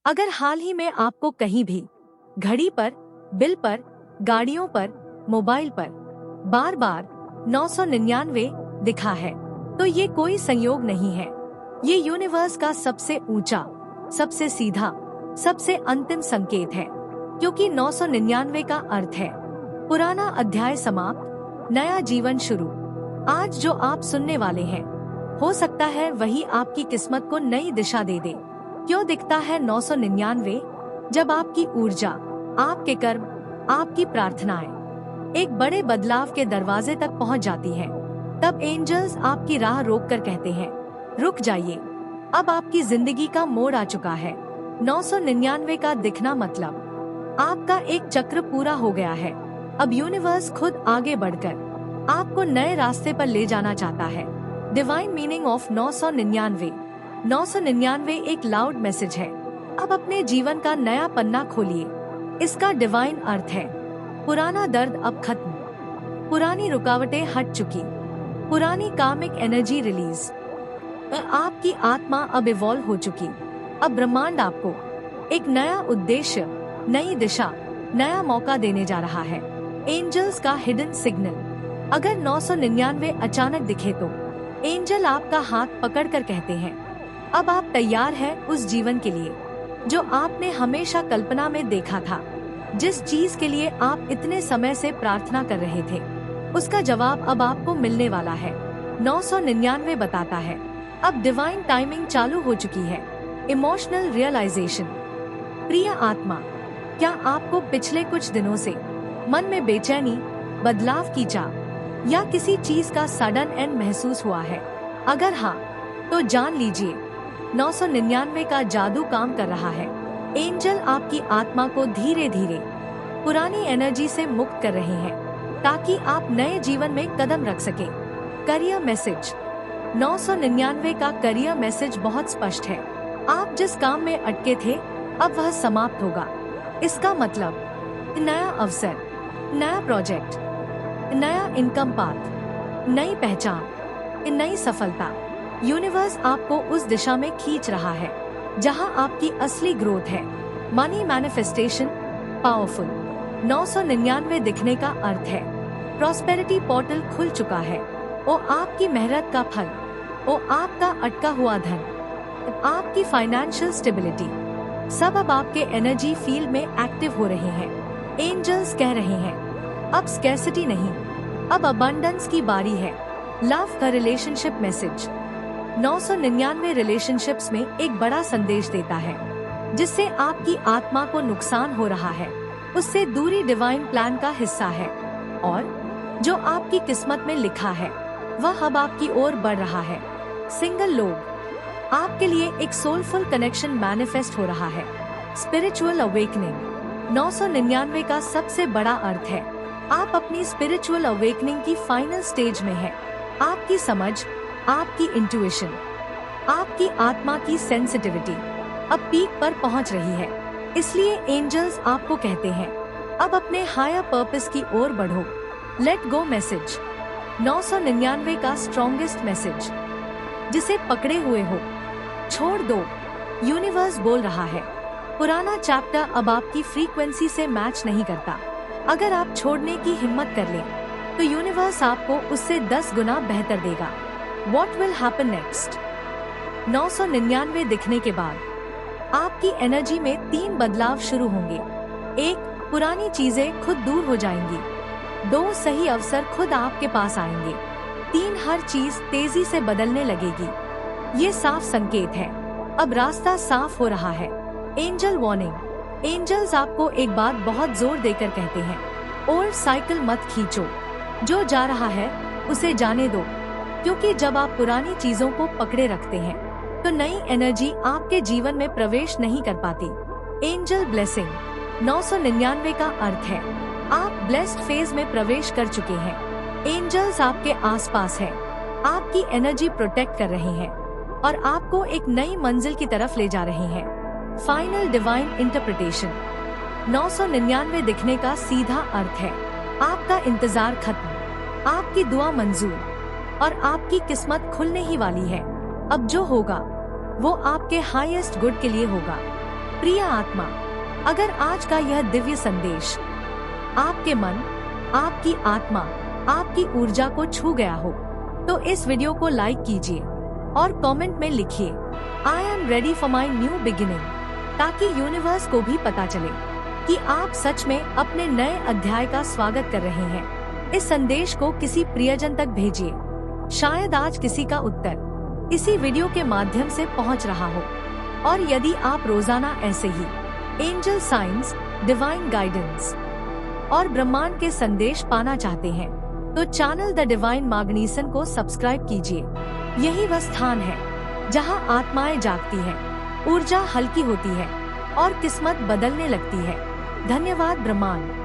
अगर हाल ही में आपको कहीं भी घड़ी पर, बिल पर, गाड़ियों पर, मोबाइल पर बार बार 999 दिखा है, तो ये कोई संयोग नहीं है। ये यूनिवर्स का सबसे ऊंचा, सबसे सीधा, सबसे अंतिम संकेत है, क्योंकि 999 का अर्थ है पुराना अध्याय समाप्त, नया जीवन शुरू। आज जो आप सुनने वाले हैं, हो सकता है वही आपकी किस्मत को नई दिशा दे दे। क्यों दिखता है 999? जब आपकी ऊर्जा, आपके कर्म, आपकी प्रार्थनाएं एक बड़े बदलाव के दरवाजे तक पहुंच जाती हैं, तब एंजल्स आपकी राह रोक कर कहते हैं, रुक जाइए, अब आपकी जिंदगी का मोड़ आ चुका है। 999 का दिखना मतलब आपका एक चक्र पूरा हो गया है। अब यूनिवर्स खुद आगे बढ़कर आपको नए रास्ते पर ले जाना चाहता है। Divine meaning of 999। 999 एक लाउड मैसेज है, अब अपने जीवन का नया पन्ना खोलिए। इसका डिवाइन अर्थ है पुराना दर्द अब खत्म, पुरानी रुकावटें हट चुकी, पुरानी कामिक एनर्जी रिलीज, आपकी आत्मा अब इवॉल्व हो चुकी। अब ब्रह्मांड आपको एक नया उद्देश्य, नई दिशा, नया मौका देने जा रहा है। एंजल्स का हिडन सिग्नल। अगर 999 अचानक दिखे तो एंजल आपका हाथ पकड़कर कहते हैं, अब आप तैयार हैं उस जीवन के लिए जो आपने हमेशा कल्पना में देखा था। जिस चीज के लिए आप इतने समय से प्रार्थना कर रहे थे, उसका जवाब अब आपको मिलने वाला है। 999 बताता है अब डिवाइन टाइमिंग चालू हो चुकी है। Emotional realization. प्रिय आत्मा, क्या आपको पिछले कुछ दिनों से मन में बेचैनी, बदलाव की चाह या किसी चीज का सडन एंड महसूस हुआ है? अगर हाँ, तो जान लीजिए 999 का जादू काम कर रहा है। एंजल आपकी आत्मा को धीरे धीरे पुरानी एनर्जी से मुक्त कर रहे हैं, ताकि आप नए जीवन में कदम रख सके। Career message. 999 का करियर मैसेज बहुत स्पष्ट है। आप जिस काम में अटके थे, अब वह समाप्त होगा। इसका मतलब नया अवसर, नया प्रोजेक्ट, नया इनकम पाथ, नई पहचान, नई सफलता। यूनिवर्स आपको उस दिशा में खींच रहा है जहां आपकी असली ग्रोथ है। Money manifestation powerful. 999 दिखने का अर्थ है प्रॉस्पेरिटी पोर्टल खुल चुका है। ओ आपकी मेहनत का फल, ओ आपका अटका हुआ धन, आपकी फाइनेंशियल स्टेबिलिटी, सब अब आपके एनर्जी फील्ड में एक्टिव हो रहे हैं। एंजल्स कह रहे हैं अब स्कैर्सिटी नहीं, अब अबंडेंस की बारी है। लव का रिलेशनशिप मैसेज। 999 रिलेशनशिप्स में एक बड़ा संदेश देता है, जिससे आपकी आत्मा को नुकसान हो रहा है, उससे दूरी डिवाइन प्लान का हिस्सा है, और जो आपकी किस्मत में लिखा है वह अब आपकी ओर बढ़ रहा है। सिंगल लोग, आपके लिए एक सोलफुल कनेक्शन मैनिफेस्ट हो रहा है। Spiritual awakening. 999 का सबसे बड़ा अर्थ है आप अपनी स्पिरिचुअल अवेकनिंग की फाइनल स्टेज में हैं। आपकी समझ, आपकी इंट्यूशन, आपकी आत्मा की सेंसिटिविटी अब पीक पर पहुंच रही है। इसलिए एंजल्स आपको कहते हैं अब अपने हायर पर्पस की ओर बढ़ो। Let go message. 999 का स्ट्रॉन्गेस्ट मैसेज। जिसे पकड़े हुए हो, छोड़ दो। यूनिवर्स बोल रहा है पुराना चैप्टर अब आपकी फ्रीक्वेंसी से मैच नहीं करता। अगर आप छोड़ने की हिम्मत कर लें, तो यूनिवर्स आपको उससे 10 गुना बेहतर देगा। What will happen next? 999 दिखने के बाद आपकी एनर्जी में 3 बदलाव शुरू होंगे। 1, पुरानी चीजें खुद दूर हो जाएंगी। 2, सही अवसर खुद आपके पास आएंगे। 3, हर चीज तेजी से बदलने लगेगी। ये साफ संकेत है अब रास्ता साफ हो रहा है। Angel warning. एंजल्स आपको एक बात बहुत जोर देकर कहते हैं, ओल्ड साइकिल मत खींचो। जो जा रहा है उसे जाने दो, क्योंकि जब आप पुरानी चीजों को पकड़े रखते हैं, तो नई एनर्जी आपके जीवन में प्रवेश नहीं कर पाती। Angel blessing. 999 का अर्थ है आप ब्लेस्ड फेज में प्रवेश कर चुके हैं। एंजल्स आपके आसपास हैं, आपकी एनर्जी प्रोटेक्ट कर रहे हैं और आपको एक नई मंजिल की तरफ ले जा रहे हैं। Final divine interpretation. 999 दिखने का सीधा अर्थ है आपका इंतजार खत्म, आपकी दुआ मंजूर और आपकी किस्मत खुलने ही वाली है। अब जो होगा वो आपके हाईएस्ट गुड के लिए होगा। प्रिय आत्मा, अगर आज का यह दिव्य संदेश आपके मन, आपकी आत्मा, आपकी ऊर्जा को छू गया हो, तो इस वीडियो को लाइक कीजिए और कमेंट में लिखिए I am ready for my new beginning, ताकि यूनिवर्स को भी पता चले कि आप सच में अपने नए अध्याय का स्वागत कर रहे हैं। इस संदेश को किसी प्रियजन तक भेजिए। शायद आज किसी का उत्तर इसी वीडियो के माध्यम से पहुंच रहा हो। और यदि आप रोजाना ऐसे ही एंजल साइंस, डिवाइन गाइडेंस और ब्रह्मांड के संदेश पाना चाहते हैं, तो चैनल द डिवाइन मैग्नीसन को सब्सक्राइब कीजिए। यही वह स्थान है जहां आत्माएं जागती हैं, ऊर्जा हल्की होती है और किस्मत बदलने लगती है। धन्यवाद ब्रह्मांड।